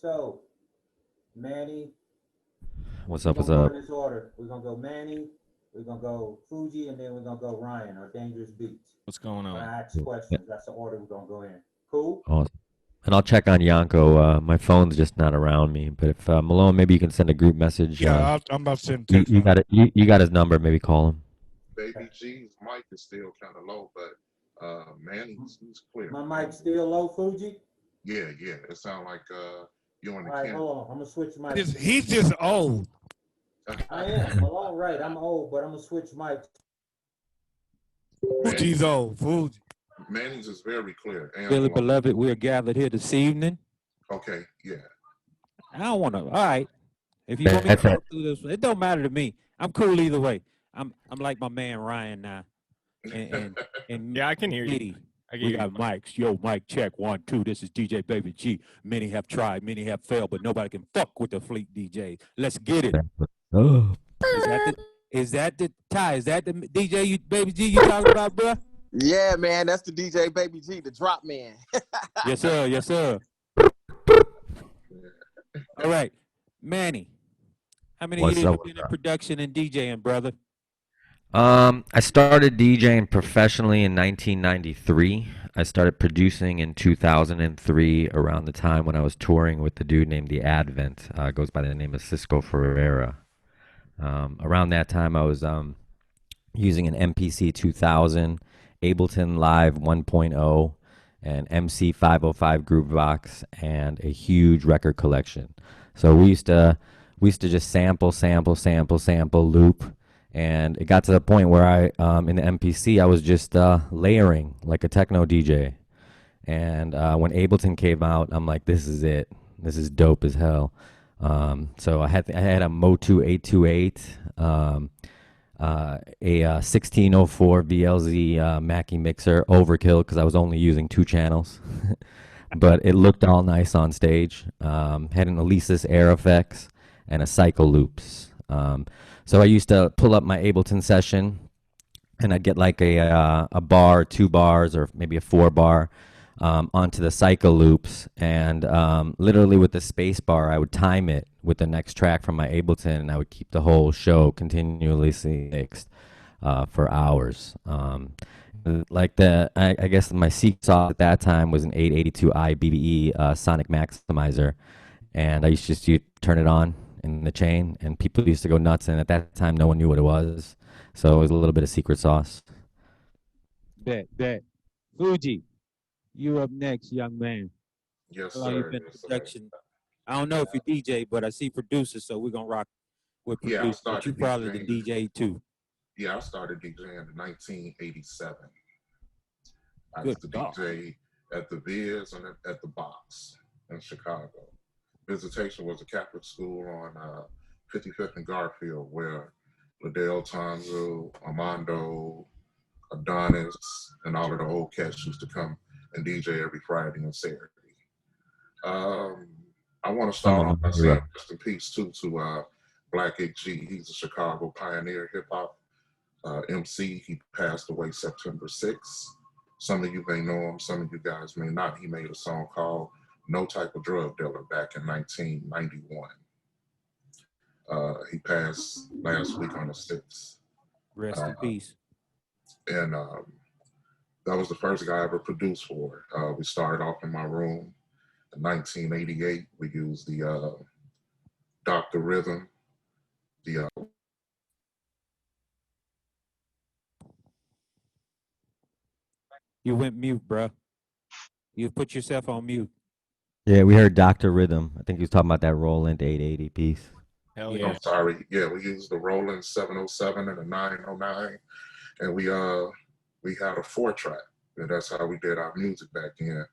So, Manny, What's we're up? What's gonna go up? in this order. We're gonna go Manny, we're gonna go Fuji, and then we're gonna go Ryan or Dangerous Beats. What's going When on? I ask Yeah. questions, that's the order we're gonna go in. Cool? Awesome. And I'll check on Yanko. My phone's just not around me. But if Malone, maybe you can send a group message. I'm about to send a You, text you now. got it. You got his number. Maybe call him. Okay. Baby G's mic is still kind of low, but man, he's clear. My mic's still low, Fuji. Yeah, yeah. It sounds like you on All the right, camera. hold on. I'm gonna switch mics. He's just old. I am. Malone, right. I'm old, but I'm gonna switch mics. Fuji's old. Fuji. Manny's is very clear. And Dearly Malone. beloved, we are gathered here this evening. Okay, yeah. I don't want to. All right, if you want me to go through this, it don't matter to me. I'm cool either way. I'm like my man Ryan now, and Yeah, I can hear you. me. I We got mics. Yo, mic check 1 2. This is DJ Baby G. Many have tried, many have failed, but nobody can fuck with the Fleet DJ. Let's get it. Oh. Is that the Ty? Is that the DJ you Baby G you talking about, bro? Yeah, man, that's the DJ Baby G, the drop man. Yes, sir. Yes, sir. All right, Manny. How many What's years up? you been in production and DJing, brother? I started DJing professionally in 1993. I started producing in 2003, around the time when I was touring with the dude named The Advent. Goes by the name of Cisco Ferreira. Around that time, I was using an MPC 2000, Ableton Live 1.0, an MC 505 Groovebox, and a huge record collection. So we used to just sample, loop. And it got to the point where in the MPC, I was just layering like a techno DJ. And when Ableton came out, I'm like, this is it. This is dope as hell. So I had a Motu 828, a 1604 VLZ Mackie mixer, overkill because I was only using 2 channels. But it looked all nice on stage. Had an Alesis Air Effects and a Cycle Loops. So I used to pull up my Ableton session, and I'd get like a bar, 2 bars, or maybe a 4 bar onto the Cycle Loops, and literally with the space bar, I would time it with the next track from my Ableton, and I would keep the whole show continuously mixed for hours. I guess my secret sauce at that time was an 882i BBE Sonic Maximizer, and I used to just turn it on in the chain, and people used to go nuts, and at that time no one knew what it was, so it was a little bit of secret sauce. Bet. Fuji, you up next, young man. Yes, How long you sir. been in Yes, sir. production? I don't know if you DJ, but I see producers, so we're gonna rock with Yeah, I producers. But you started probably the DJing. DJ too. Yeah, I started DJing in 1987. I Good used to God. DJ at the Viz and at the Box in Chicago. Visitation was a Catholic school on 55th and Garfield, where Liddell Tonzo, Armando, Adonis, and all of the old cats used to come and DJ every Friday and Saturday. I want to start off by saying rest in peace too to Black G. He's a Chicago pioneer hip hop MC. He passed away September 6th. Some of you may know him, some of you guys may not. He made a song called No Type of Drug Dealer back in 1991. He passed last week on the 6th. Rest in peace. And that was the first guy I ever produced for. We started off in my room in 1988. We used the Dr. Rhythm, the You went mute, bro. You put yourself on mute. Yeah, we heard Dr. Rhythm. I think he was talking about that Roland 880 piece. Hell Yeah. I'm sorry. Yeah, we used the Roland 707 and the 909, and we had a 4-track, and that's how we did our music back then.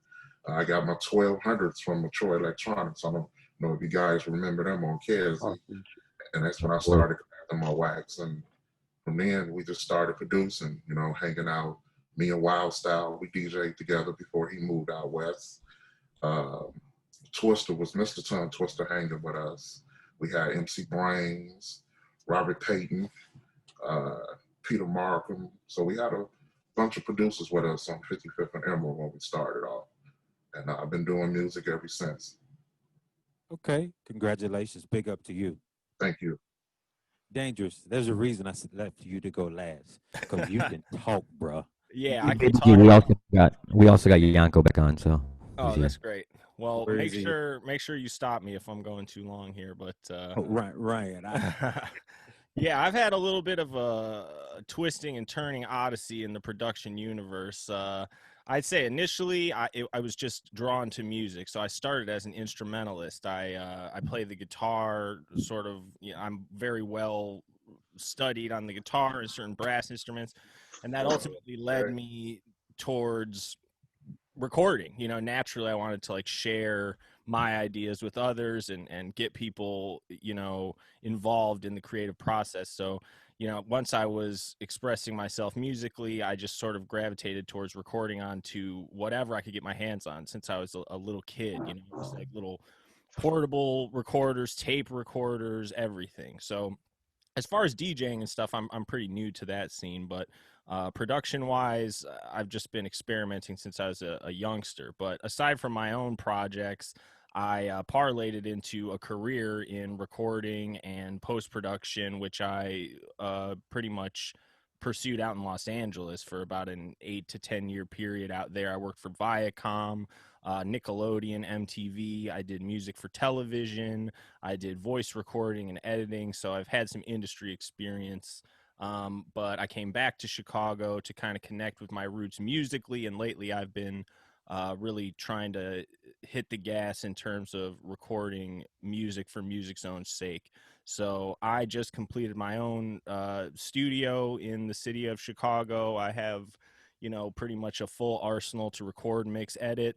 I got my 1200s from Mature Electronics. I don't know if you guys remember them on Kesey, and that's when I started collecting my wax. And from then, we just started producing, hanging out. Me and Wild Style, we DJ'd together before he moved out west. Twister was Mr. Tongue Twister hanging with us. We had MC Brains, Robert Payton, Peter Markham. So we had a bunch of producers with us on 55th and Emerald when we started off. And I've been doing music ever since. Okay. Congratulations. Big up to you. Thank you. Dangerous. There's a reason I left you to go last because you can talk, bruh. Yeah, You I can can Yeah, talk. we also got Yanko back on, so Oh, he's here. that's great. Well, Where is he? make sure you stop me if I'm going too long here. But Oh, Ryan. yeah, I've had a little bit of a twisting and turning odyssey in the production universe. I'd say initially I was just drawn to music, so I started as an instrumentalist. I play the guitar, sort of. You know, I'm very well studied on the guitar and certain brass instruments, and that ultimately led Okay. me towards recording. You know, naturally I wanted to like share my ideas with others and get people, you know, involved in the creative process. So, you know, once I was expressing myself musically, I just sort of gravitated towards recording onto whatever I could get my hands on since I was a little kid, you know, just like little portable recorders, tape recorders, everything. So as far as DJing and stuff, I'm pretty new to that scene, but production wise, I've just been experimenting since I was a youngster. But aside from my own projects, I parlayed it into a career in recording and post production, which I pretty much pursued out in Los Angeles for about an 8 to 10 year period out there. I worked for Viacom, Nickelodeon, MTV. I did music for television. I did voice recording and editing, so I've had some industry experience. But I came back to Chicago to kind of connect with my roots musically, and lately I've been really trying to hit the gas in terms of recording music for music's own sake. So I just completed my own studio in the city of Chicago. I have, you know, pretty much a full arsenal to record, mix, edit,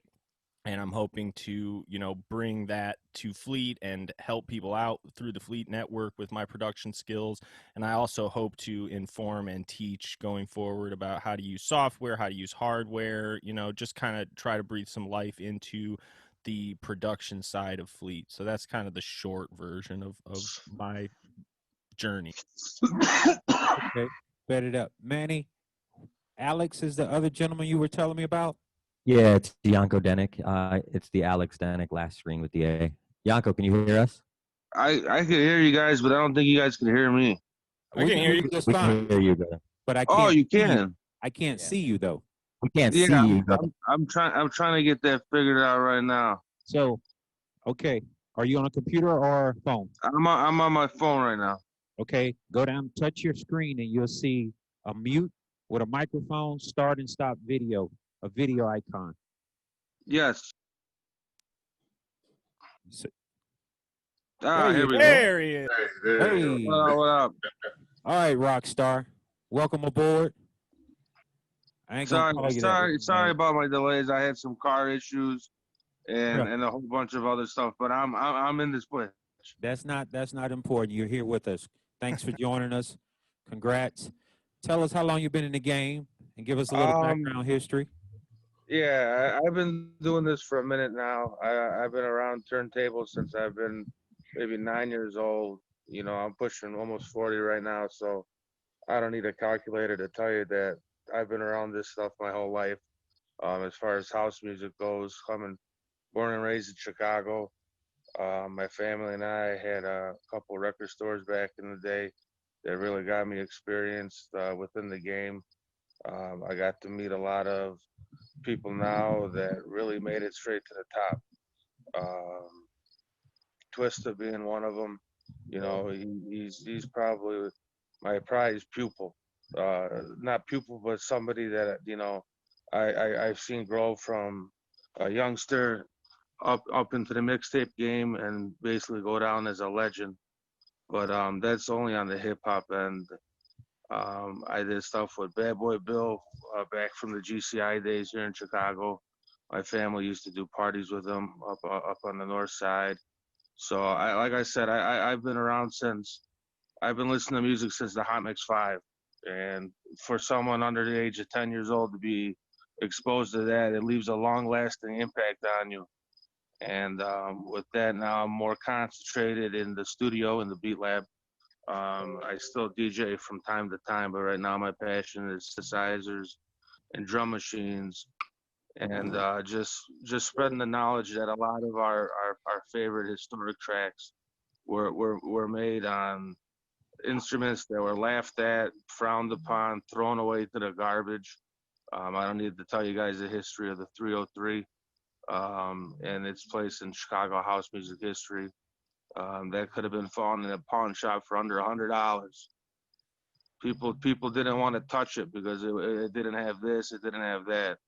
and I'm hoping to, you know, bring that to Fleet and help people out through the Fleet network with my production skills. And I also hope to inform and teach going forward about how to use software, how to use hardware, you know, just kind of try to breathe some life into the production side of Fleet. So that's kind of the short version of my journey. Okay. Bet it up. Manny, Alex is the other gentleman you were telling me about? Yeah, it's Yanko Denik. It's the Alex Denik last screen with the A. Yanko, can you hear us? I can hear you guys, but I don't think you guys can hear me. I can hear you. Just We fine, can hear you, brother. but I Oh, can't you see you. can. I can't Yeah. see you though. We can't Yeah, see you, brother. I'm trying to get that figured out right now. So, okay. Are you on a computer or phone? I'm on my phone right now. Okay. Go down, touch your screen, and you'll see a mute with a microphone, start and stop video, a video icon. Yes. So, Here you we go. go. There he is. Hey, there you Hey. go. What up? All right, Rockstar. Welcome aboard. I ain't gonna call you that. Sorry about my delays. I had some car issues Yeah. and a whole bunch of other stuff, but I'm in this place. That's not important. You're here with us. Thanks for joining us. Congrats. Tell us how long you've been in the game and give us a little background history. Yeah, I've been doing this for a minute now. I've been around turntables since I've been maybe 9 years old. You know, I'm pushing almost 40 right now, so I don't need a calculator to tell you that I've been around this stuff my whole life. As far as house music goes, coming born and raised in Chicago. My family and I had a couple record stores back in the day that really got me experienced within the game. I got to meet a lot of people now that really made it straight to the top. Um, Twista being one of them. You know, he's probably my prized pupil. Not pupil, but somebody that you know I've seen grow from a youngster up into the mixtape game and basically go down as a legend. But that's only on the hip hop end. I did stuff with Bad Boy Bill back from the GCI days here in Chicago. My family used to do parties with him up on the north side. So like I said, I've been around since I've been listening to music since the Hot Mix 5. And for someone under the age of 10 years old to be exposed to that, it leaves a long lasting impact on you. And with that, now I'm more concentrated in the studio, in the Beat Lab. I still DJ from time to time, but right now my passion is synthesizers and drum machines. and just spreading the knowledge that a lot of our favorite historic tracks were made on instruments that were laughed at, frowned upon, thrown away to the garbage. I don't need to tell you guys the history of the 303 and its place in Chicago house music history. That could have been found in a pawn shop for under $100. People didn't want to touch it because it didn't have this, it didn't have that.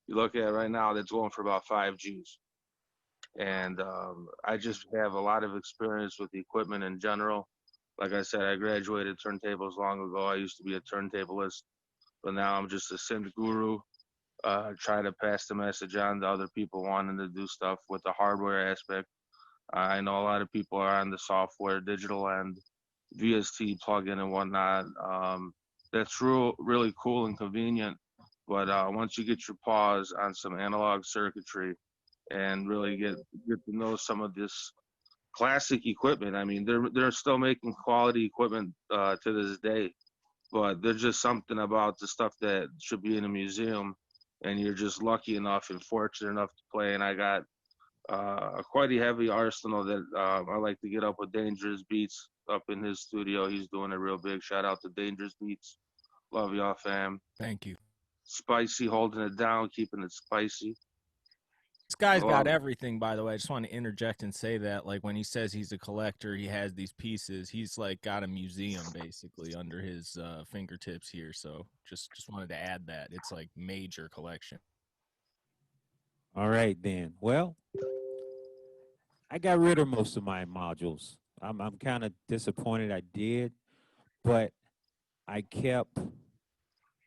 You look at it right now, that's going for about 5 G's. And I just have a lot of experience with the equipment in general. Like I said, I graduated turntables long ago. I used to be a turntablist, but now I'm just a synth guru. Try to pass the message on to other people wanting to do stuff with the hardware aspect. I know a lot of people are on the software, digital end, VST plugin and whatnot. That's really cool and convenient. But once you get your paws on some analog circuitry and really get to know some of this classic equipment, I mean, they're still making quality equipment to this day. But there's just something about the stuff that should be in a museum, and you're just lucky enough and fortunate enough to play. And I got quite a heavy arsenal that I like to get up with Dangerous Beats up in his studio. He's doing a real big shout out to Dangerous Beats. Love y'all, fam. Thank you. Spicy, holding it down, keeping it spicy. This guy's got everything, by the way. I just want to interject and say that, like, when he says he's a collector, he has these pieces. He's like got a museum basically under his fingertips here. So just wanted to add that it's like major collection. All right then. Well, I got rid of most of my modules. I'm kind of disappointed I did, but I kept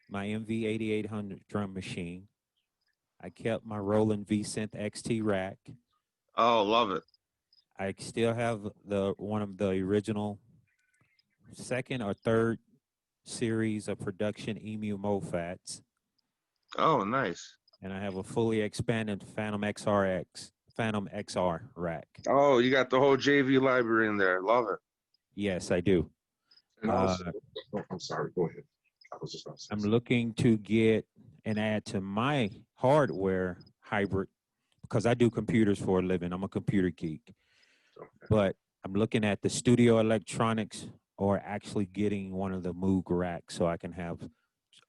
my MV 8800 drum machine. I kept my Roland V-Synth XT rack. Oh, love it. I still have one of the original second or third series of production EMU MoFats. Oh, nice. And I have a fully expanded Phantom XR rack. Oh, you got the whole JV library in there. Love it. Yes, I do. And also, I'm sorry, go ahead. I was just going to say I'm something. looking to get and add to my hardware hybrid because I do computers for a living. I'm a computer geek. Okay. But I'm looking at the Studio Electronics or actually getting one of the Moog racks so I can have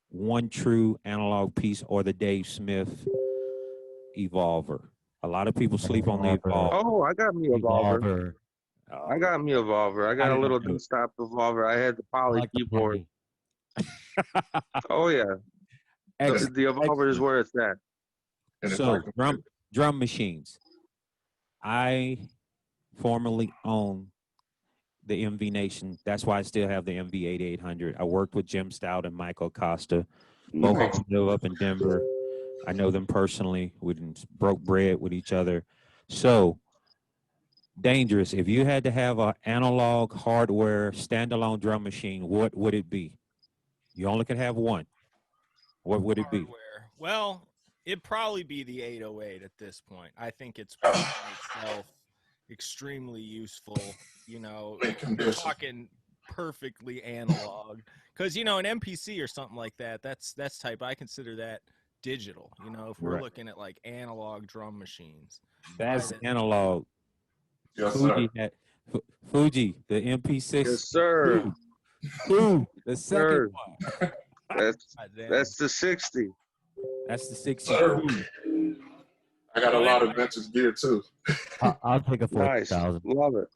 one true analog piece or the Dave Smith Evolver. A lot of people sleep on the Evolver. Oh, I got me a Evolver. I got me a Evolver. I got a little desktop Evolver. I had the Poly keyboard. Oh, yeah. The Evolver is where it's at. So, drum machines. I formerly owned the MV Nation. That's why I still have the MV 8800. I worked with Jim Stout and Michael Costa. Both of them live up in Denver. I know them personally. We broke bread with each other. So, Dangerous, if you had to have an analog hardware standalone drum machine, what would it be? You only could have one. What would it be? Well, it'd probably be the 808 at this point. I think it's proven itself extremely useful. You know, we're talking perfectly analog. Because, you know, an MPC or something like that, that's type. I consider that digital. You know, if we're looking at like analog drum machines. That's analog. Yes, Fuji, sir. Fuji, the MP6. Yes, sir. The second one. That's the 60. That's the 60. Sir. I got a lot of vintage gear too. I'll take a 40,000. Love it.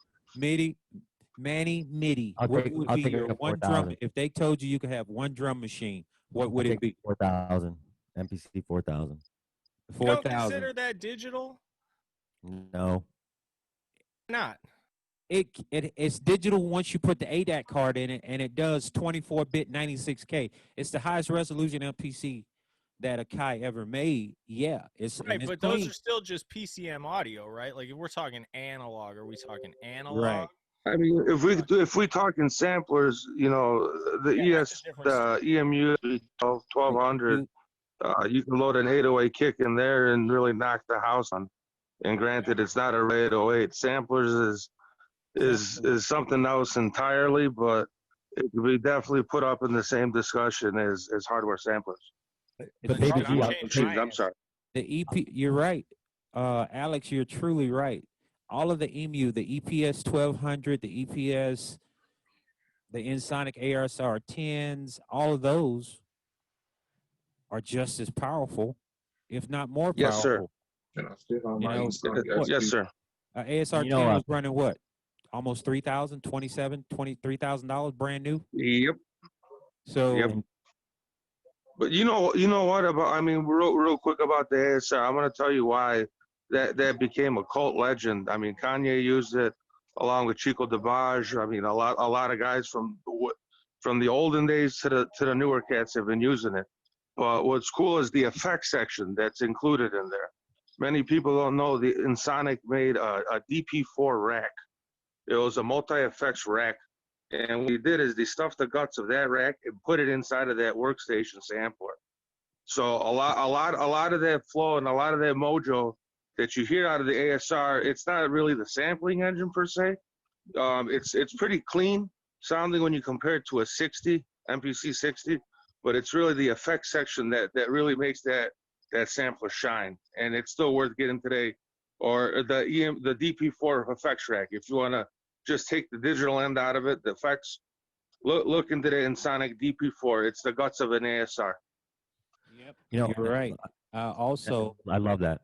Manny. I'll What take would be your a one 4,000. drum? If they told you you could have one drum machine, what would it be? 4,000. MPC 4,000. You don't 4,000. consider that digital? No. Not. It's digital once you put the ADAT card in it, and it does 24-bit 96K. It's the highest resolution MPC that Akai ever made. Yeah, it's Right, it's but clean. those are still just PCM audio, right? Like if we're talking analog, are we talking analog? Right. I mean, if we talking samplers, you know, the EMU 1200, you can load an 808 kick in there and really knock the house on. And granted, it's not a 808. Samplers is something else entirely, but it could be definitely put up in the same discussion as hardware samplers. But Baby G, I'm I'm sorry. The EP, you're right. Alex, you're truly right. All of the EMU, the EPS 1200, the EPS, the Ensoniq ASR 10s, all of those are just as powerful, if not more Yes, sir. powerful. And I still have You my know, Ensoniq what? Yes, XP. sir. ASR You know, 10 was running what? Almost 3,000, 27, $23,000 brand new. Yep. So Yep. But you know what about? I mean, real quick about the ASR. I'm gonna tell you why that became a cult legend. I mean, Kanye used it along with Chico DeBarge. I mean, a lot of guys from the olden days to the newer cats have been using it. But what's cool is the effects section that's included in there. Many people don't know the Ensoniq made a DP4 rack. It was a multi-effects rack. And what we did is they stuffed the guts of that rack and put it inside of that workstation sampler. So a lot of that flow and a lot of that mojo that you hear out of the ASR, it's not really the sampling engine per se. It's pretty clean sounding when you compare it to a 60 MPC 60, but it's really the effects section that really makes that sampler shine. And it's still worth getting today, or the DP4 effects rack if you want to just take the digital end out of it. The effects, look into the Ensoniq DP4. It's the guts of an ASR. yep, You know, you're right. Also, I love that.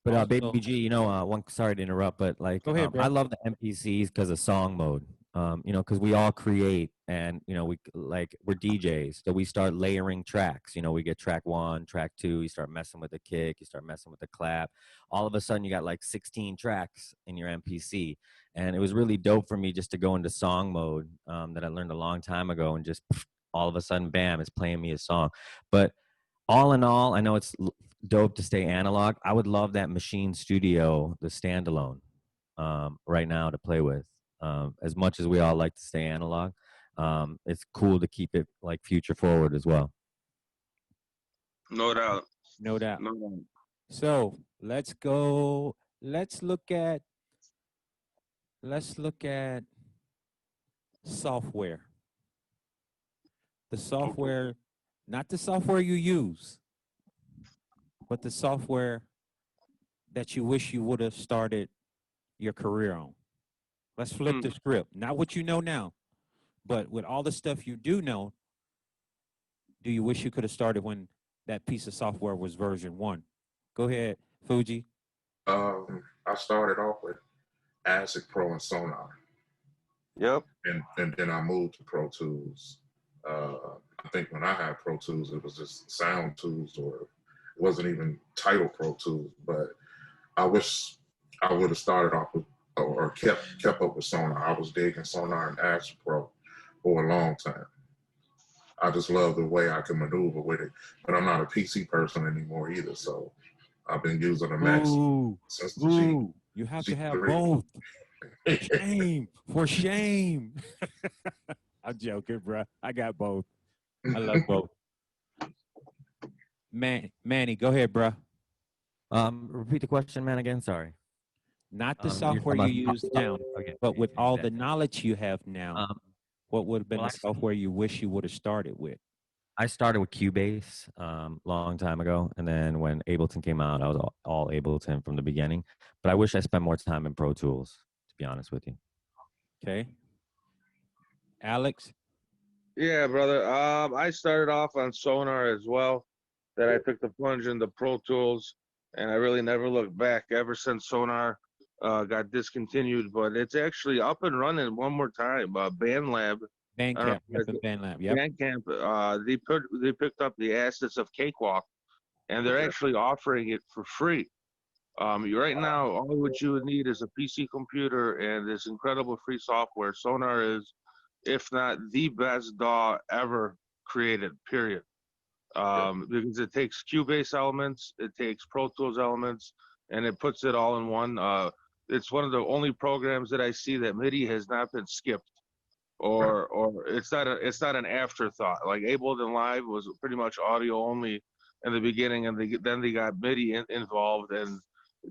But Also- Baby G, you know, sorry to interrupt, but like, Go ahead, bro. I love the MPCs because of song mode. You know, because we all create, and you know, we're DJs, so we start layering tracks. You know, we get track 1, track 2. You start messing with the kick, you start messing with the clap. All of a sudden, you got like 16 tracks in your MPC, and it was really dope for me just to go into song mode that I learned a long time ago, and just all of a sudden, bam, it's playing me a song. But all in all, I know it's dope to stay analog. I would love that Machine Studio, the standalone, right now to play with. As much as we all like to stay analog, it's cool to keep it like future forward as well. No doubt. no doubt. No doubt. So let's go. Let's look at software. The software, not the software you use, but the software that you wish you would have started your career on. Let's flip the script. Not what you know now, but with all the stuff you do know, do you wish you could have started when that piece of software was version 1? Go ahead, Fuji. I started off with Acid Pro and Sonar, Yep. and then I moved to Pro Tools. I think when I had Pro Tools, it was just Sound Tools, or it wasn't even titled Pro Tools. But I wish I would have started off with, or kept up with Sonar. I was digging Sonar and Acid Pro for a long time. I just love the way I can maneuver with it. But I'm not a PC person anymore either, so I've been using a Mac since the G. You have to have G3. both. Shame, for shame. I'm joking, bro. I got both. I love both. Manny, go ahead, bro. Repeat the question, man, again. Sorry. Not the You're software talking you about- use now, Okay. but with all the knowledge you have now, what would have been well, the software you wish you would have started with? I started with Cubase long time ago, and then when Ableton came out, I was all Ableton from the beginning. But I wish I spent more time in Pro Tools, to be honest with you. Okay. Alex? Yeah, brother. I started off on Sonar as well. Then I took the plunge into Pro Tools, and I really never looked back ever since Sonar got discontinued. But it's actually up and running one more time. BandLab. Bandcamp. Bandlab. Yep. Bandcamp. They picked up the assets of Cakewalk, and they're actually offering it for free. Right now, all what you would need is a PC computer and this incredible free software. Sonar is, if not the best DAW ever created, period. Because it takes Cubase elements, it takes Pro Tools elements, and it puts it all in one. It's one of the only programs that I see that MIDI has not been skipped, or it's not an afterthought. Like Ableton Live was pretty much audio only in the beginning, and then they got MIDI involved, and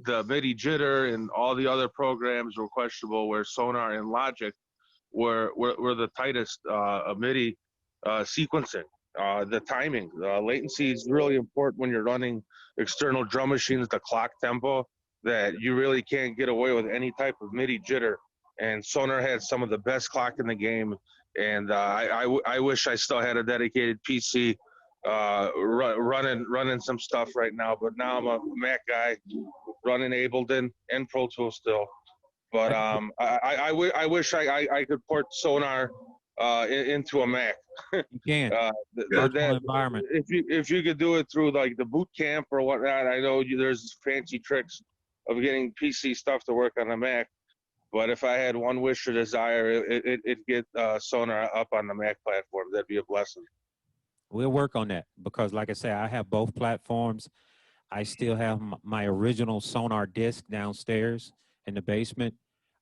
the MIDI jitter and all the other programs were questionable, where Sonar and Logic were the tightest MIDI sequencing. The timing, latency is really important when you're running external drum machines, the clock tempo, that you really can't get away with any type of MIDI jitter. And Sonar had some of the best clock in the game. And I wish I still had a dedicated PC running some stuff right now. But now I'm a Mac guy running Ableton and Pro Tools still. But I wish I could port Sonar into a Mac. You can. Virtual environment. If you could do it through like the boot camp or whatnot, I know there's fancy tricks of getting PC stuff to work on a Mac. But if I had one wish or desire, it'd get Sonar up on the Mac platform. That'd be a blessing. We'll work on that because, like I said, I have both platforms. I still have my original Sonar disc downstairs in the basement.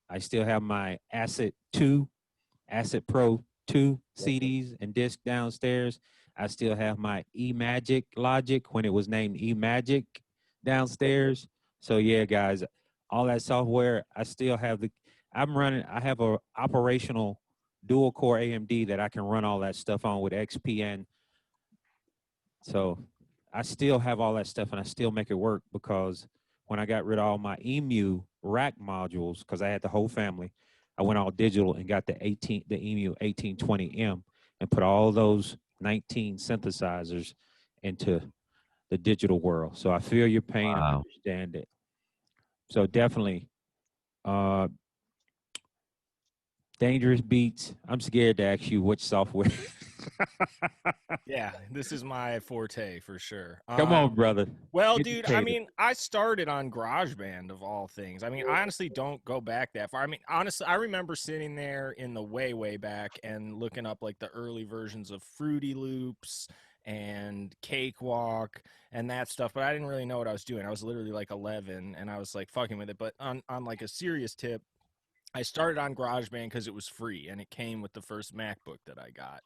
I still have my Asset Pro 2 CDs and disc downstairs. I still have my eMagic Logic when it was named eMagic downstairs. So yeah, guys, all that software, I still have I have a operational dual core AMD that I can run all that stuff on with XPN. So I still have all that stuff and I still make it work because when I got rid of all my EMU rack modules, because I had the whole family, I went all digital and got the EMU 1820M and put all those 19 synthesizers into the digital world. So I feel your pain. Wow. I understand it. So definitely, Dangerous Beats. I'm scared to ask you which software. Yeah, this is my forte for sure. Come on, brother. Well, Get dude, the I tater. mean, I started on GarageBand of all things. I mean, I honestly don't go back that far. I mean, honestly, I remember sitting there in the way back and looking up like the early versions of Fruity Loops and Cakewalk and that stuff, but I didn't really know what I was doing. I was literally like 11 and I was like fucking with it. But on like a serious tip, I started on GarageBand because it was free and it came with the first MacBook that I got.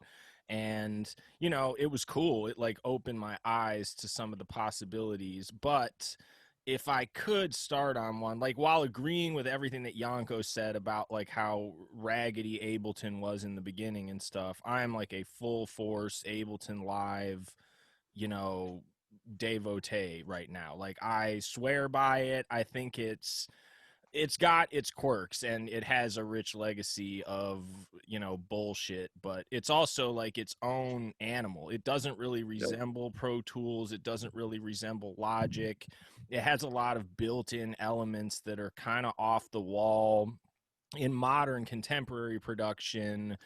And, you know, it was cool. It like opened my eyes to some of the possibilities. But if I could start on one, like while agreeing with everything that Yanko said about like how raggedy Ableton was in the beginning and stuff, I'm like a full force Ableton Live, you know, devotee right now. Like I swear by it. I think it's got its quirks and it has a rich legacy of, you know, bullshit, but it's also like its own animal. It doesn't really resemble Pro Tools. It doesn't really resemble Logic. It has a lot of built-in elements that are kind of off the wall in modern contemporary production.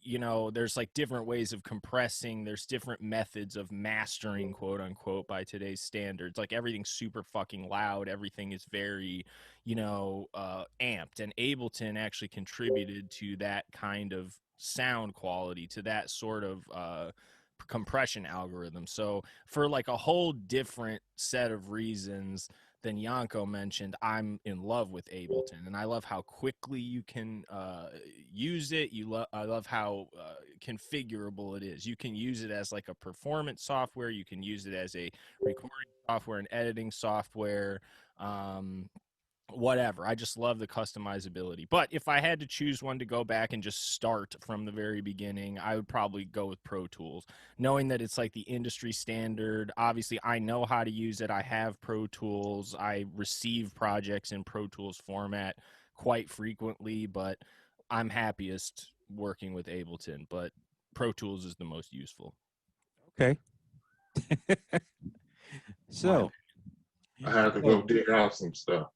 You know, there's like different ways of compressing. There's different methods of mastering, quote unquote, by today's standards. Like everything's super fucking loud. Everything is very, you know, amped. And Ableton actually contributed to that kind of sound quality, to that sort of compression algorithm. So for like a whole different set of reasons than Yanko mentioned, I'm in love with Ableton, and I love how quickly you can use it. I love how configurable it is. You can use it as like a performance software. You can use it as a recording software and editing software. Whatever. I just love the customizability. But if I had to choose one to go back and just start from the very beginning, I would probably go with Pro Tools, knowing that it's like the industry standard. Obviously, I know how to use it. I have Pro Tools. I receive projects in Pro Tools format quite frequently, but I'm happiest working with Ableton. But Pro Tools is the most useful. Okay. So I had to go dig out some stuff.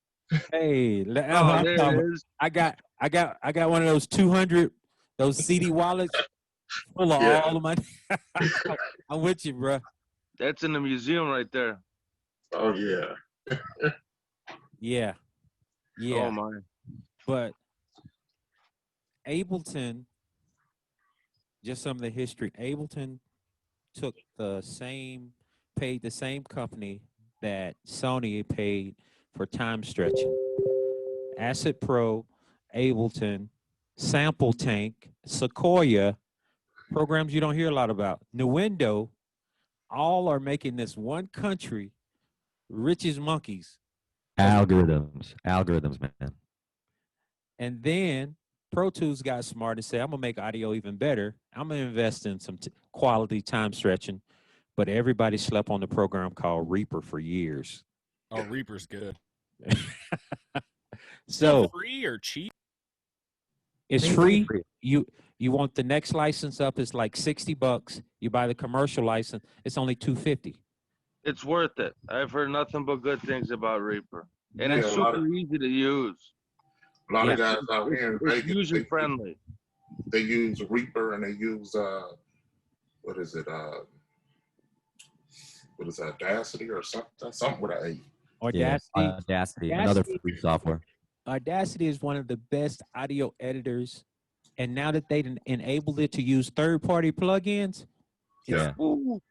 hey, Oh, there it is. I got one of those 200 those CD wallets full of Yeah. all of my. I'm with you, bro. That's in the museum right there. Oh yeah. Yeah, yeah. Oh my. But Ableton, just some of the history. Ableton paid the same company that Sony paid for time stretching. Asset Pro, Ableton, Sample Tank, Sequoia, programs you don't hear a lot about. Nuendo, all are making this one country rich as monkeys. Algorithms, man. And then Pro Tools got smart and said, I'm gonna make audio even better. I'm gonna invest in some quality time stretching. But everybody slept on the program called Reaper for years. Oh, Reaper's good. So Free or cheap? it's Think free. free. You want the next license up, it's like $60. You buy the commercial license, it's only $250. It's worth it. I've heard nothing but good things about Reaper, and Yeah, it's a lot super easy to use. A lot Yeah. of guys out here in It's Vegas, user friendly. they use Reaper and they use what is it? What is that? Audacity or something with an A. Audacity. Audacity, another Audacity. free software. Audacity is one of the best audio editors. And now that they enabled it to use third-party plugins, Yeah.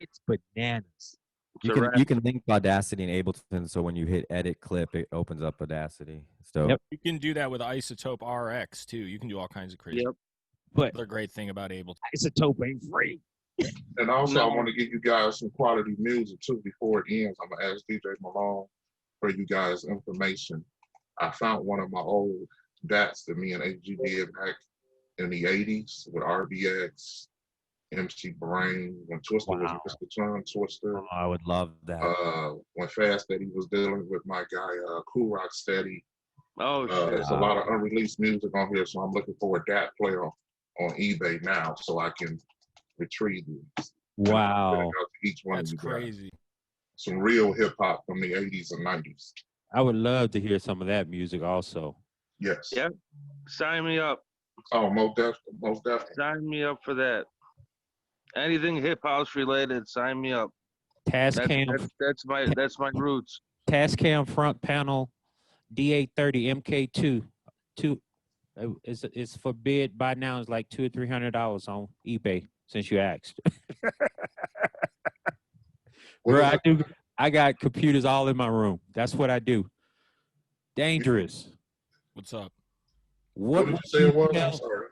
it's bananas. You can link Audacity and Ableton, so when you hit edit clip, it opens up Audacity. So Yep. You can do that with Isotope RX too. You can do all kinds of crazy. Yep. But Another great thing about Ableton. Isotope ain't free. And also, No. I want to give you guys some quality music too before it ends. I'm gonna ask DJ Malone for you guys information. I found one of my old DATs that me and AG did back in the 80s with RBX, MC Brain, when Twister Wow. was Mr. Tongue Twister. I would love that. When Fast Eddie was dealing with my guy, Cool Rock Steady. Oh shit. There's a lot of unreleased music on here, so I'm looking for a DAT player on eBay now so I can retrieve these. Wow. Send it out to each one That's of you guys. crazy. Some real hip hop from the 80s and 90s. I would love to hear some of that music also. Yes. Yep. Sign me up. Oh, most definitely. Sign me up for that. Anything hip house related, sign me up. Tascam, That's my roots. Tascam front panel D830 MK2. It's for bid by now. It's like $200 or $300 on eBay since you asked. Where I got computers all in my room. That's what I do. Dangerous. What's up? What did you say it was? I'm sorry.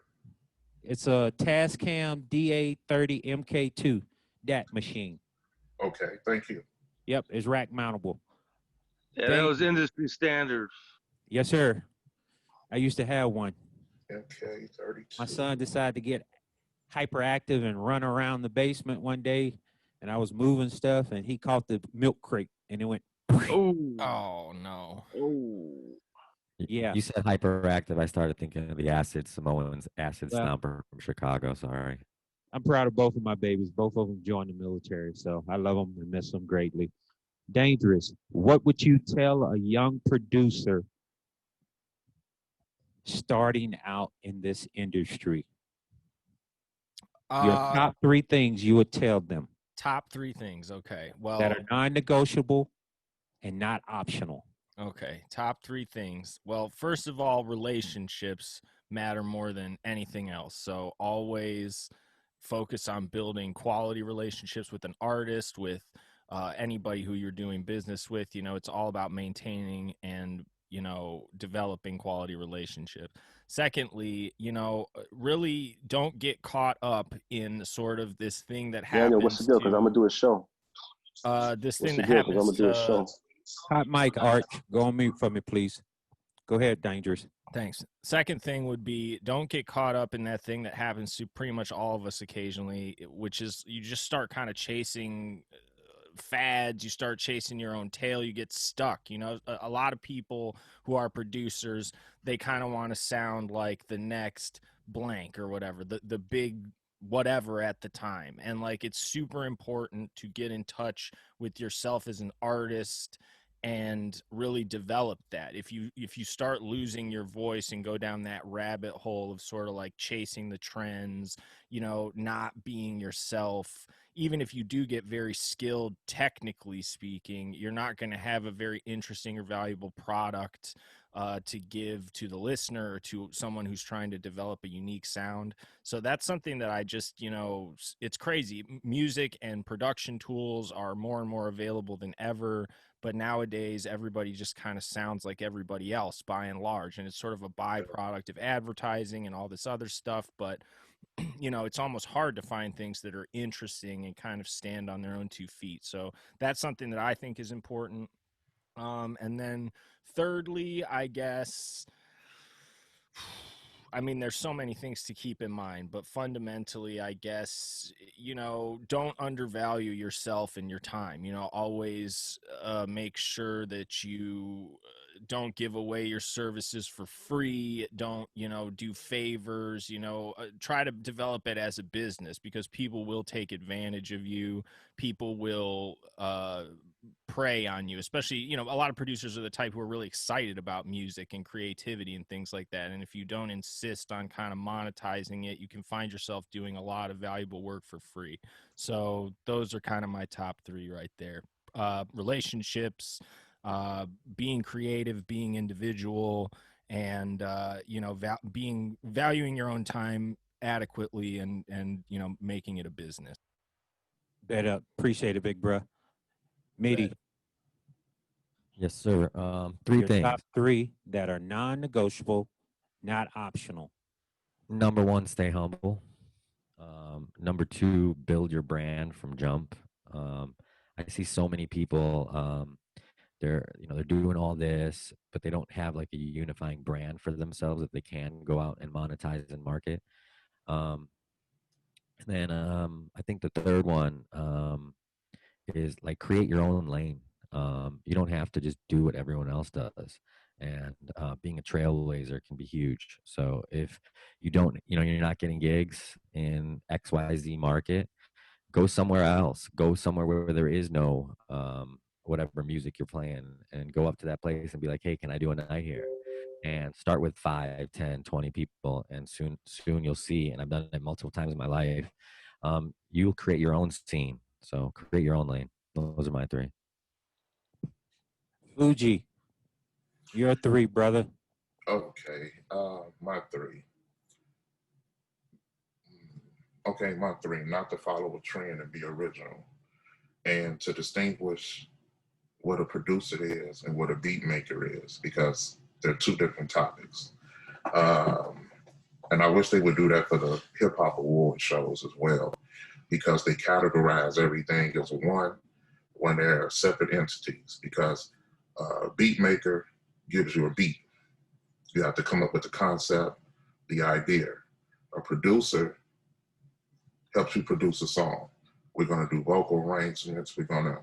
It's a Tascam DA30 MK2 DAT machine. Okay, thank you. Yep, it's rack mountable. Yeah, that was industry standard. Yes, sir. I used to have one. MK32. My son decided to get hyperactive and run around the basement one day, and I was moving stuff, and he caught the milk crate, and it went. Oh. Oh no. Oh. Yeah. You said hyperactive. I started thinking of the Acid Samoans, Acid Well- Stomper from Chicago. Sorry. I'm proud of both of my babies. Both of them joined the military, so I love them and miss them greatly. Dangerous. What would you tell a young producer starting out in this industry? Your top 3 things you would tell them Top 3 things. Okay. Well, that are non-negotiable and not optional. okay. Top 3 things. Well, first of all, relationships matter more than anything else. So always focus on building quality relationships with an artist, with anybody who you're doing business with. You know, it's all about maintaining and, you know, developing quality relationships. Secondly, you know, really don't get caught up in sort of this thing that happens. Daniel, what's the deal? Because I'm gonna do a show. This What's thing the that deal? Because I'm happens gonna do a show. to Hot mic, Arch. Go on mute for me, please. Go ahead, Dangerous. Thanks. Second thing would be don't get caught up in that thing that happens to pretty much all of us occasionally, which is you just start kind of chasing fads, you start chasing your own tail, you get stuck. You know, a lot of people who are producers, they kind of want to sound like the next blank or whatever, the big whatever at the time. And like it's super important to get in touch with yourself as an artist and really develop that. If you start losing your voice and go down that rabbit hole of sort of like chasing the trends, you know, not being yourself, even if you do get very skilled technically speaking, you're not going to have a very interesting or valuable product to give to the listener or to someone who's trying to develop a unique sound. So that's something that I just, you know, it's crazy. Music and production tools are more and more available than ever. But nowadays, everybody just kind of sounds like everybody else by and large. And it's sort of a byproduct of advertising and all this other stuff. But, you know, it's almost hard to find things that are interesting and kind of stand on their own 2 feet. So that's something that I think is important. And then thirdly, I guess I mean, there's so many things to keep in mind, but fundamentally, I guess, don't undervalue yourself and your time. Always make sure that you don't give away your services for free. Don't, do favors, try to develop it as a business, because people will take advantage of you. People will, prey on you, especially, a lot of producers are the type who are really excited about music and creativity and things like that, and if you don't insist on kind of monetizing it, you can find yourself doing a lot of valuable work for free. So those are kind of my top three right there. Relationships, being creative, being individual, and valuing your own time adequately, and making it a business. Better appreciate it, big bruh. Midi, Yes, sir. Three your things. top three that are non-negotiable, not optional. Number one, stay humble. Number two, build your brand from jump. I see so many people, they're doing all this, but they don't have like a unifying brand for themselves that they can go out and monetize and market. Um, and then I think the third one is like create your own lane. You don't have to just do what everyone else does. And being a trailblazer can be huge. So if you don't, you're not getting gigs in XYZ market, go somewhere else. Go somewhere where there is no whatever music you're playing, and go up to that place and be like, hey, can I do a night here? And start with 5, 10, 20 people, and soon you'll see, and I've done it multiple times in my life, you'll create your own scene. So create your own lane. Those are my three. Fuji, your three, brother. Okay, my three. Okay, my three. Not to follow a trend and be original, and to distinguish what a producer is and what a beat maker is, because they're two different topics. And I wish they would do that for the hip hop award shows as well, because they categorize everything as one when they're separate entities. Because a beat maker gives you a beat. You have to come up with the concept, the idea. A producer helps you produce a song. We're going to do vocal arrangements. We're going to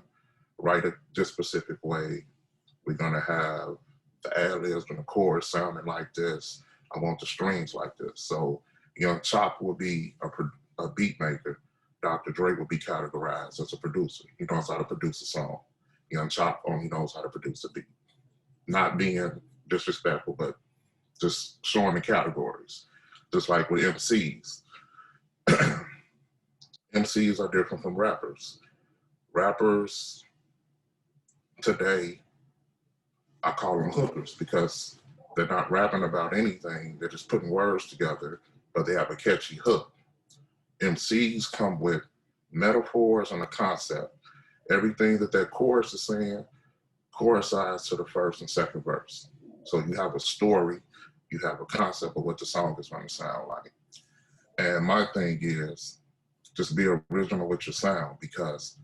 write it this specific way. We're going to have the ad-libs and the chorus sounding like this. I want the strings like this. So Young Chop will be a beat maker. Dr. Dre will be categorized as a producer. He knows how to produce a song. Young Chop only knows how to produce a beat. Not being disrespectful, but just showing the categories. Just like with MCs. MCs are different from rappers. Rappers today, I call them hookers, because they're not rapping about anything. They're just putting words together, but they have a catchy hook. MCs come with metaphors and a concept. Everything that chorus is saying, chorusized to the first and second verse. So you have a story, you have a concept of what the song is going to sound like. And my thing is, just be original with your sound, because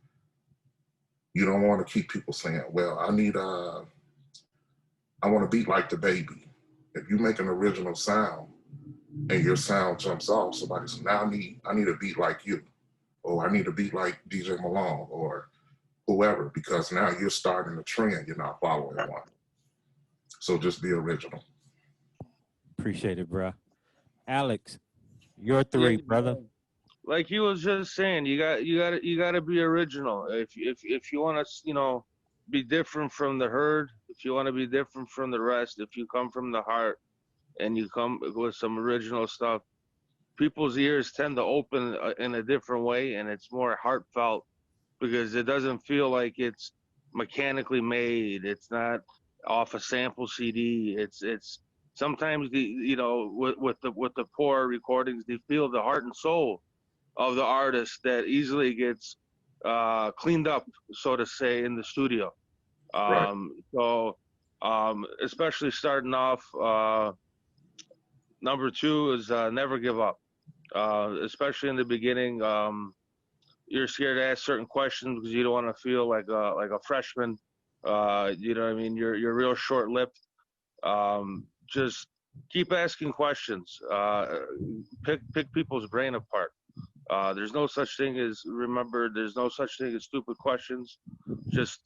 you don't want to keep people saying, well, I want to beat like the baby. If you make an original sound and your sound jumps off, somebody says, now I need a beat like you, or I need a beat like DJ Malone, or whoever, because now you're starting a trend, you're not following one. So just be original. Appreciate it, bruh. Alex, your three, brother. Like he was just saying, you got to be original. If you want to, be different from the herd, if you want to be different from the rest, if you come from the heart and you come with some original stuff, people's ears tend to open in a different way, and it's more heartfelt, because it doesn't feel like it's mechanically made. It's not off a sample CD. It's sometimes with the poor recordings, they feel the heart and soul of the artist that easily gets cleaned up, so to say, in the studio. Right. So especially starting off, number two is never give up. Especially in the beginning, you're scared to ask certain questions because you don't want to feel like a freshman. You know what I mean? You're real short-lived. Just keep asking questions. Pick people's brain apart. There's no such thing as there's no such thing as stupid questions, just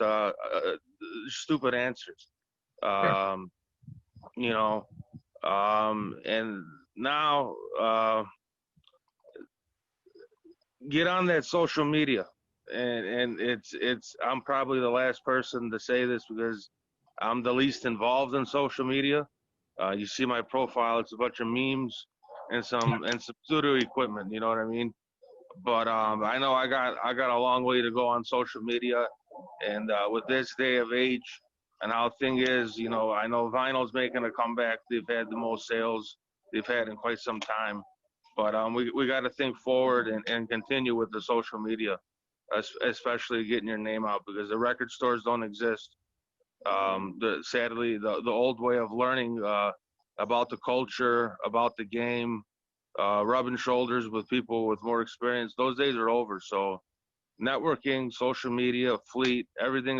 stupid answers. Um, you know, and now get on that social media, and it's I'm probably the last person to say this because I'm the least involved in social media. You see my profile; it's a bunch of memes and some studio equipment. You know what I mean? But I know I got a long way to go on social media, and with this day of age and how thing is, you know, I know vinyl's making a comeback. They've had the most sales they've had in quite some time, but we got to think forward and continue with the social media, especially getting your name out because the record stores don't exist. Sadly, the old way of learning about the culture, about the game, rubbing shoulders with people with more experience, those days are over. So networking, social media, Fleet, everything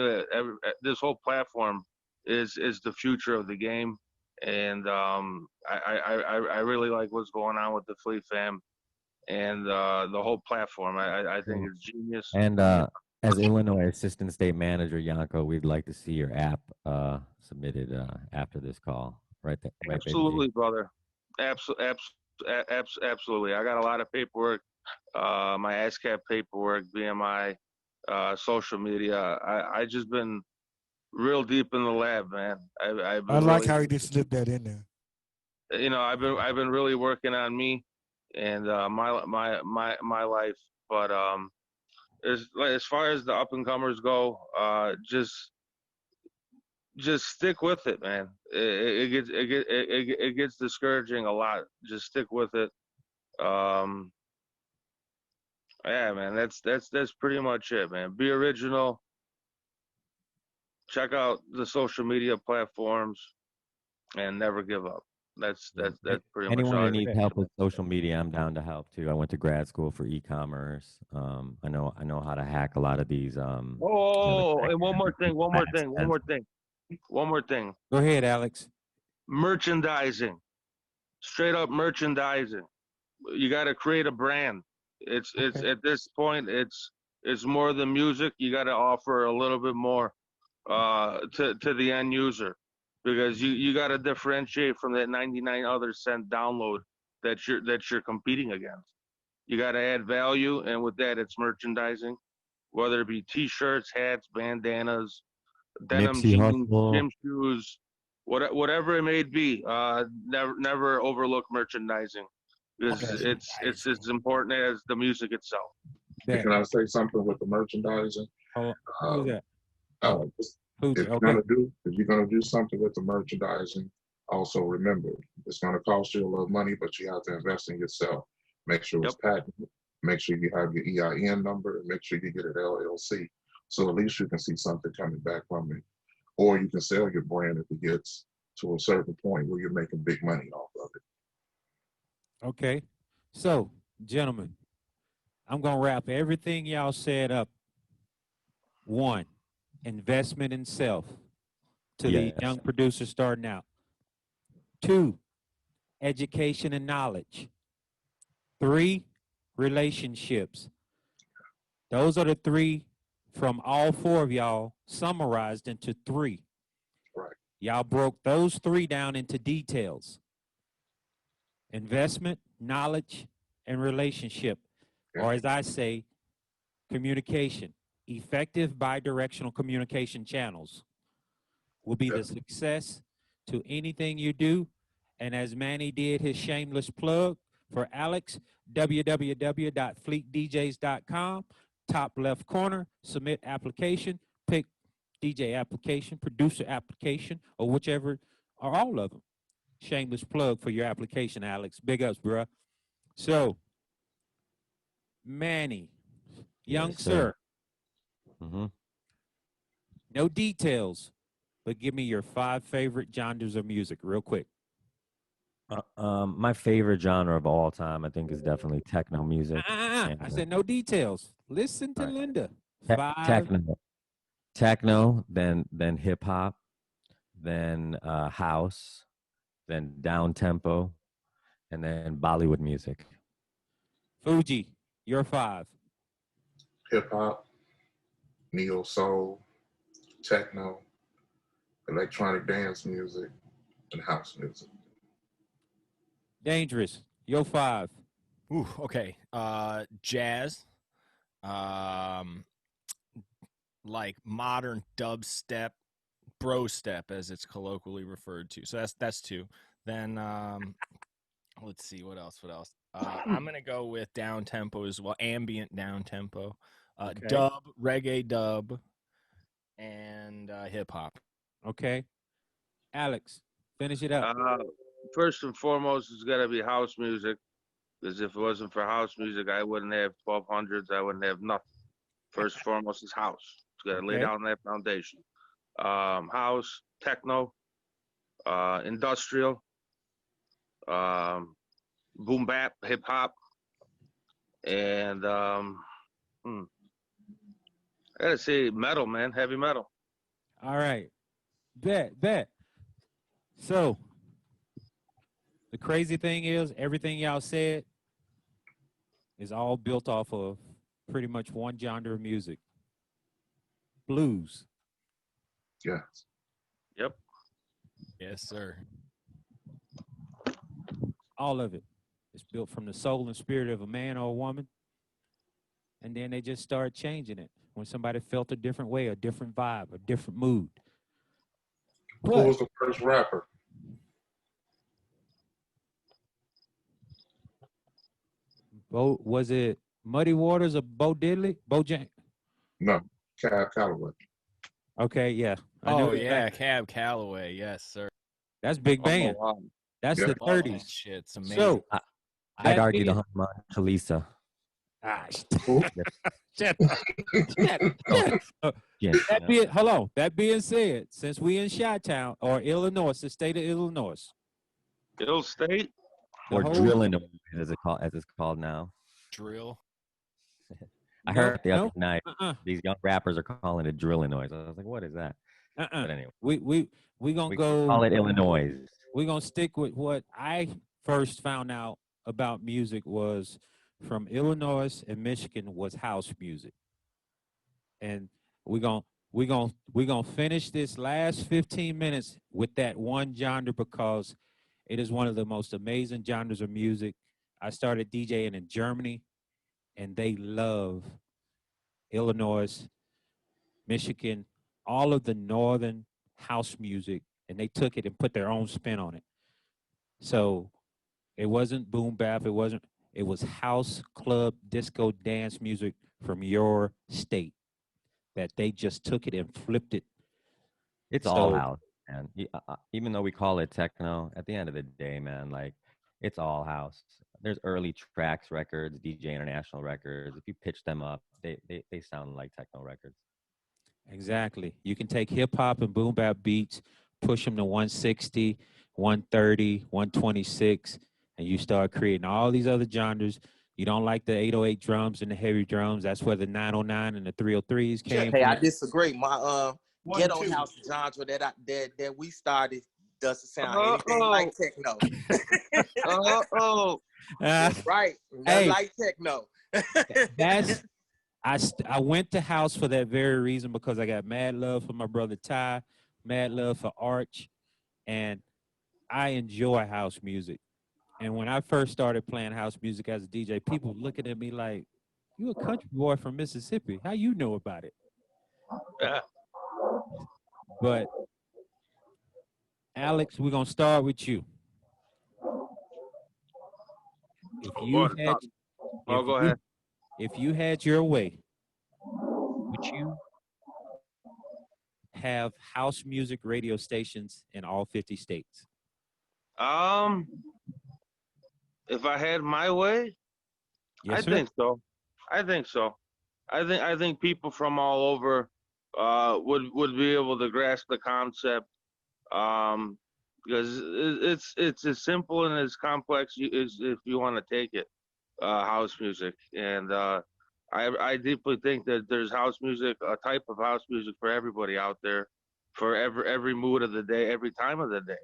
this whole platform is the future of the game. And I really like what's going on with the Fleet fam and the whole platform. I think it's genius. And as Illinois Assistant State Manager, Yanko, we'd like to see your app submitted after this call. Right there. Right, Absolutely, brother. Absolutely. I got a lot of paperwork, my ASCAP paperwork, BMI, social media. I just been real deep in the lab, man. I've been I like really, how he just slipped that in there. you know, I've been really working on me and my life. But as far as the up and comers go, just stick with it, man. It gets discouraging a lot. Just stick with it. Yeah, man. That's pretty much it, man. Be original. Check out the social media platforms, and never give up. That's pretty much Anyone all who I needs think. help with social media, I'm down to help too. I went to grad school for e-commerce. I know how to hack a lot of these. Oh, and one more thing. Go ahead, Alex. Merchandising, straight up merchandising. You got to create a brand. It's at this point, it's more than music. You got to offer a little bit more to the end user, because you got to differentiate from that 99 other cent download that you're competing against. You got to add value, and with that, it's merchandising, whether it be T-shirts, hats, bandanas, denim Nipsey jeans, Hussle. gym shoes, whatever it may be. Never overlook merchandising, because it's as important as the music itself. Can I say something with the merchandising? Who's that? If you're gonna do something with the merchandising, also remember it's gonna cost you a little money, but you have to invest in yourself. Make sure it's patented. Make sure you have your EIN number, and make sure you get an LLC, so at least you can see something coming back from it, or you can sell your brand if it gets to a certain point where you're making big money off of it. Okay. So, gentlemen, I'm going to wrap everything y'all said up. 1, investment in self to the young producer starting out. 2, education and knowledge. 3, relationships. Those are the 3 from all 4 of y'all summarized into 3. Right. Y'all broke those 3 down into details. Investment, knowledge, and relationship. Or as I say, communication. Effective bi-directional communication channels will be the success to anything you do. And as Manny did his shameless plug for Alex, www.fleetdjs.com, top left corner, submit application, pick DJ application, producer application, or whichever, or all of them. Shameless plug for your application, Alex. Big ups, bruh. So, Manny, young Yes, sir. Mm-hmm. No details, but give me your 5 favorite genres of music real quick. My favorite genre of all time, I think, is definitely techno music. I said no details. Listen to Linda. 5. Techno, then hip hop, then house, then down tempo, and then Bollywood music. Fuji, your 5. Hip hop, neo soul, techno, electronic dance music, and house music. Dangerous, your 5. Ooh, okay. Jazz, like modern dubstep, bro step as it's colloquially referred to. So that's 2. Then let's see what else. I'm gonna go with down tempo as well, ambient down tempo, Okay. dub, reggae dub, and hip hop. Okay. Alex, finish it up. First and foremost, it's got to be house music. Because if it wasn't for house music, I wouldn't have 1200s. I wouldn't have nothing. First and foremost is house. It's got to lay Okay. down that foundation. House, techno, industrial, boom bap, hip hop, and I gotta say metal, man, heavy metal. All right. Bet. So, the crazy thing is, everything y'all said is all built off of pretty much one genre of music. Blues. Yes. Yep. Yes, sir. All of it. It's built from the soul and spirit of a man or a woman. And then they just started changing it when somebody felt a different way, a different vibe, a different mood. Who But was the first rapper? Was it Muddy Waters or Bo Diddley? Bojang? No, Cab Calloway. Okay, yeah. I knew Oh it. yeah, Cab Calloway. Yes, sir. That's big band. wow. That's Yeah. the Love that 30s. shit. It's amazing. So, I'd That argue the being- Humma Kalisa. Who? Shut up. Hold on. That being said, since we in Chi-Town or Illinois, the state of Illinois, Ill State. the Or whole- drilling as it's called now. Drill. I No, heard the no. other night these young rappers are calling it drilling noise. I was like, what is that? But anyway, we gonna we go. call it Illinois. We're gonna stick with what I first found out about music was from Illinois and Michigan was house music. And we're gonna finish this last 15 minutes with that one genre because it is one of the most amazing genres of music. I started DJing in Germany and they love Illinois, Michigan, all of the northern house music, and they took it and put their own spin on it. So it wasn't boom bap, it was house, club, disco, dance music from your state that they just took it and flipped it. It's all So- house, man. Even though we call it techno, at the end of the day, man, like it's all house. There's early tracks records, DJ International records. If you pitch them up, they sound like techno records. Exactly. You can take hip hop and boom bap beats, push them to 160, 130, 126, and you start creating all these other genres. You don't like the 808 drums and the heavy drums. That's where the 909 and the 303s came Hey, I from. disagree. My One, ghetto two. house genre that we started doesn't sound anything like techno. Oh, That's right. Nothing Hey. like techno. That's I went to house for that very reason because I got mad love for my brother Ty, mad love for Arch, and I enjoy house music. And when I first started playing house music as a DJ, people looking at me like, "You a country boy from Mississippi? How you know about it?" yeah. But Alex, we're gonna start with you. If you What? had, Oh, if go you- ahead. If you had your way, would you have house music radio stations in all 50 states? If I had my way, Yes, I sir. think so. I think people from all over would be able to grasp the concept because it's as simple and as complex as if you want to take it. House music, and I deeply think that there's house music, a type of house music for everybody out there, for every mood of the day, every time of the day.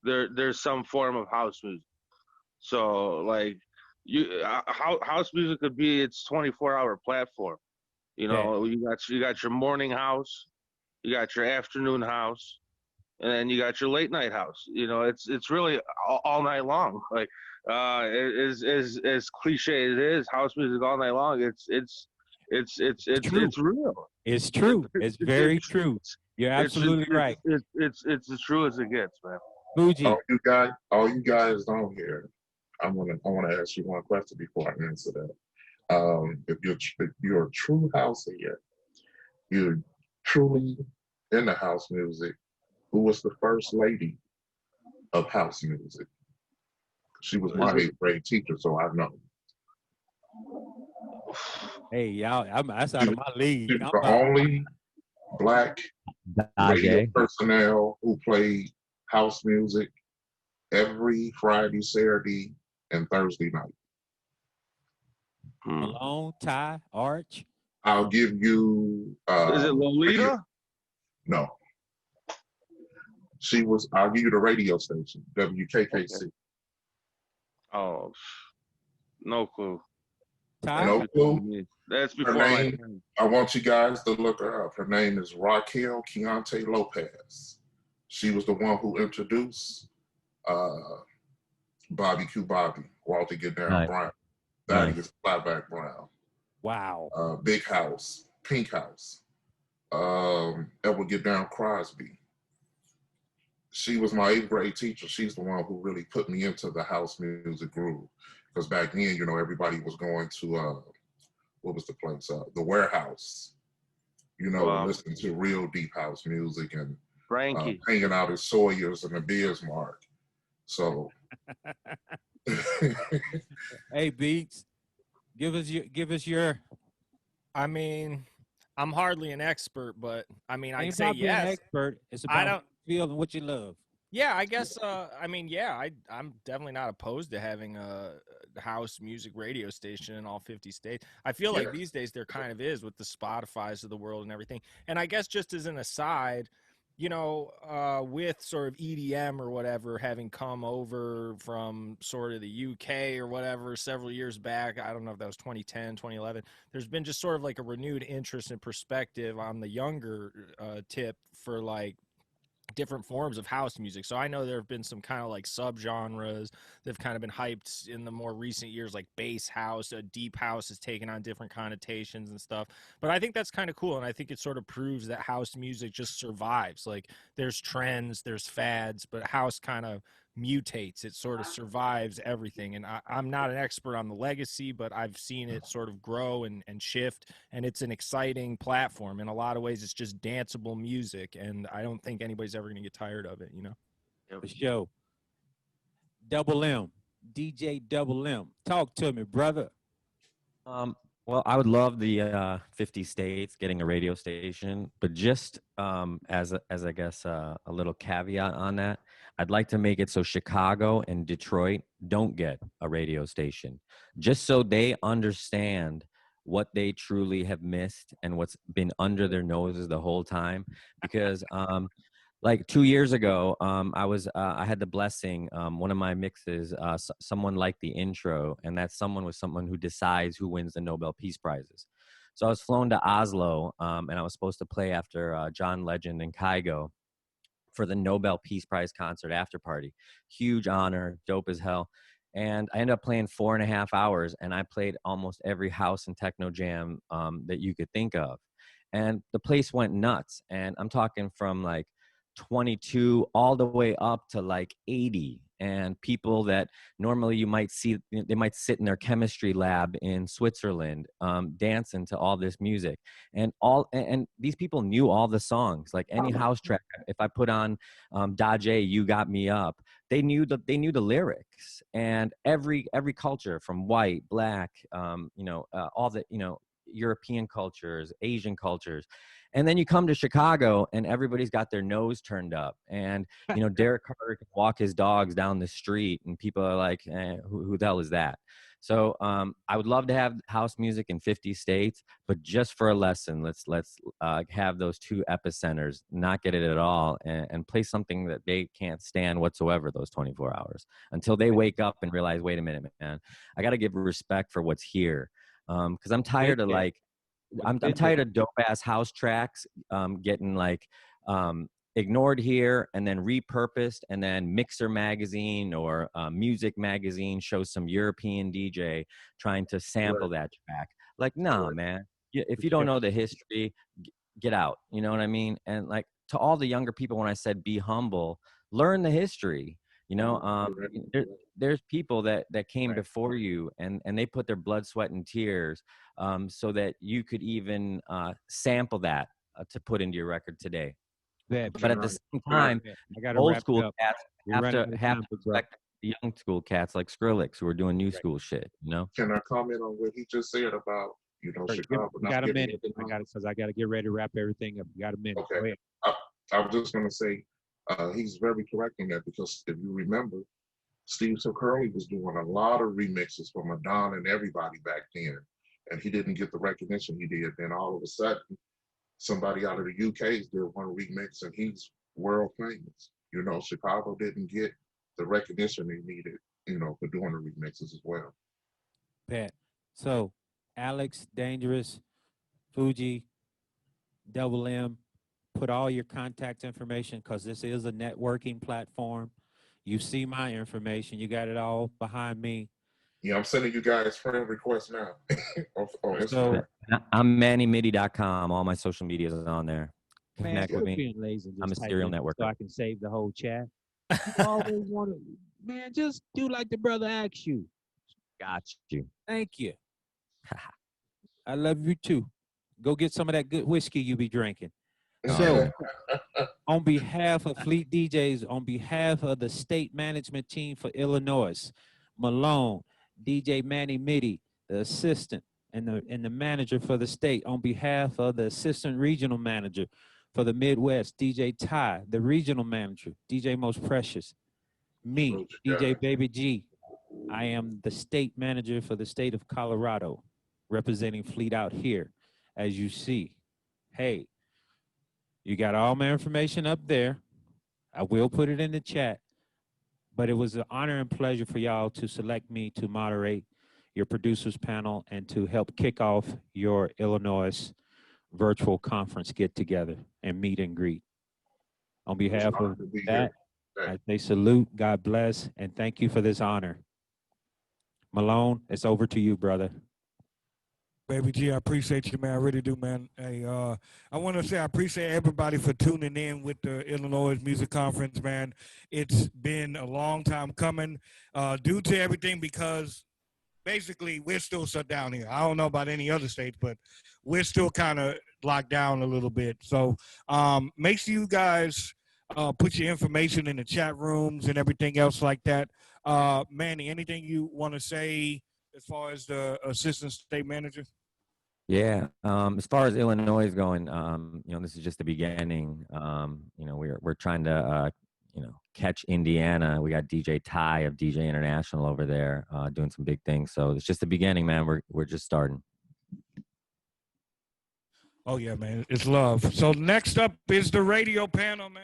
there's some form of house music. So like house music could be its 24-hour platform. You know, you got your morning house, you got your afternoon house, and then you got your late night house. You know, it's really all night long. Like as cliche as it is, house music all night long. True. It's real. It's true. It's very true. You're absolutely right. It's as true as it gets, man. Fuji. All you guys on here, I want to ask you one question before I answer that. If you're a true house head, you're truly into house music. Who was the first lady of house music? She was my 8th grade teacher, so I know. Hey, y'all, that's out of my league. She was the only black radio personnel who played house music every Friday, Saturday, and Thursday night. Malone, Ty, Arch. I'll give you. Is it Lolita? No. She was. I'll give you the radio station, WKKC. Okay. Oh, no clue. Ty? No clue. That's before Her my name, time. I want you guys to look her up. Her name is Raquel Keontae Lopez. She was the one who introduced Bobby Q Bobby, Walter Get Down Nice. Brown, Nice. Thaddeus Flatback Brown, Wow. Big House, Pink House, Edward Get Down Crosby. She was my 8th grade teacher. She's the one who really put me into the house music groove. Because back then, you know, everybody was going to, what was the place? The Warehouse. You know, Wow. listening to real deep house music and Frankie. hanging out at Sawyer's and the Bismarck. So. Hey, Beats, give us your. I mean, I'm hardly an expert, but I mean, I Ain't say about being an yes. expert. It's I about don't. feeling what you love. Yeah, I guess. I mean, yeah, I'm definitely not opposed to having a house music radio station in all 50 states. I feel like Yeah. these days there kind of is with the Spotify's of the world and everything. And I guess just as an aside, you know, with sort of EDM or whatever having come over from sort of the UK or whatever several years back, I don't know if that was 2010, 2011, there's been just sort of like a renewed interest and perspective on the younger tip for like different forms of house music. So I know there have been some kind of like subgenres that have kind of been hyped in the more recent years, like bass house, deep house has taken on different connotations and stuff. But I think that's kind of cool. And I think it sort of proves that house music just survives. Like there's trends, there's fads, but house kind of mutates. It sort of survives everything. And I'm not an expert on the legacy, but I've seen it sort of grow and shift. And it's an exciting platform. In a lot of ways, it's just danceable music. And I don't think anybody's ever going to get tired of it, you know? For sure. Double M, DJ Double M. Talk to me, brother. Well, I would love the 50 states getting a radio station, but just as I guess a little caveat on that, I'd like to make it so Chicago and Detroit don't get a radio station, just so they understand what they truly have missed and what's been under their noses the whole time. Because like 2 years ago, I had the blessing, one of my mixes, someone liked the intro, and that someone was someone who decides who wins the Nobel Peace Prizes. So I was flown to Oslo, and I was supposed to play after John Legend and Kygo for the Nobel Peace Prize concert after party. Huge honor, dope as hell. And I ended up playing 4.5 hours, and I played almost every house and techno jam that you could think of. And the place went nuts. And I'm talking from like 22 all the way up to like 80, and people that normally you might see, they might sit in their chemistry lab in Switzerland dancing to all this music, and these people knew all the songs. Like any house track, if I put on Daje, You Got Me Up, they knew the lyrics. And every culture, from white, black, all the European cultures, Asian cultures. And then you come to Chicago and everybody's got their nose turned up. And, you know, Derek Carter can walk his dogs down the street and people are like, who the hell is that? So I would love to have house music in 50 states, but just for a lesson, let's have those two epicenters, not get it at all, and play something that they can't stand whatsoever those 24 hours until they wake up and realize, wait a minute, man, I got to give respect for what's here. Because I'm tired of like, I'm tired of dope ass house tracks getting like ignored here and then repurposed, and then Mixer magazine or Music magazine shows some European DJ trying to sample that track. Like, no, man. If you don't know the history, get out. You know what I mean? And like to all the younger people, when I said be humble, learn the history. You know, there's people that came before you, and they put their blood, sweat, and tears so that you could even sample that to put into your record today. But at the same time, old school cats have to respect the young school cats like Skrillex who are doing new school shit, you know? Can I comment on what he just said about, you know, Chicago? I got a minute. Because I got to get ready to wrap everything up. You got a minute. Okay. Go ahead. I was just going to say, he's very correct in that, because if you remember, Steve So Curly was doing a lot of remixes for Madonna and everybody back then, and he didn't get the recognition he did. Then all of a sudden, somebody out of the UK did one remix, and he's world famous. You know, Chicago didn't get the recognition they needed, you know, for doing the remixes as well. Pat. So, Alex, Dangerous, Fuji, Double M, put all your contact information, because this is a networking platform. You see my information. You got it all behind me. Yeah, I'm sending you guys friend requests now. So, I'm MannyMidi.com. All my social media is on there. man, Connect with quit me. being lazy and I'm a just type serial in networker. so I can save the whole chat. You always want to, man, just do like the brother asked you. Got you. Thank you. I love you too. Go get some of that good whiskey you be drinking. So, on behalf of Fleet DJs, on behalf of the state management team for Illinois, Malone, DJ Manny Midi, the assistant, and the manager for the state, on behalf of the assistant regional manager for the Midwest, DJ Ty, the regional manager, DJ Most Precious, me, DJ Baby G. I am the state manager for the state of Colorado, representing Fleet out here, as you see. Hey, you got all my information up there. I will put it in the chat. But it was an honor and pleasure for y'all to select me to moderate your producers panel and to help kick off your Illinois virtual conference get together and meet and greet. On behalf of that, I say salute, God bless, and thank you for this honor. Malone, it's over to you, brother. Baby G, I appreciate you, man. I really do, man. Hey, I want to say I appreciate everybody for tuning in with the Illinois Music Conference, man. It's been a long time coming due to everything, because basically we're still shut down here. I don't know about any other states, but we're still kind of locked down a little bit. So make sure you guys put your information in the chat rooms and everything else like that. Manny, anything you want to say as far as the assistant state manager? Yeah. As far as Illinois is going, you know, this is just the beginning. You know, we're trying to, you know, catch Indiana. We got DJ Ty of DJ International over there doing some big things. So it's just the beginning, man. We're just starting. Oh, yeah, man. It's love. So next up is the radio panel, man.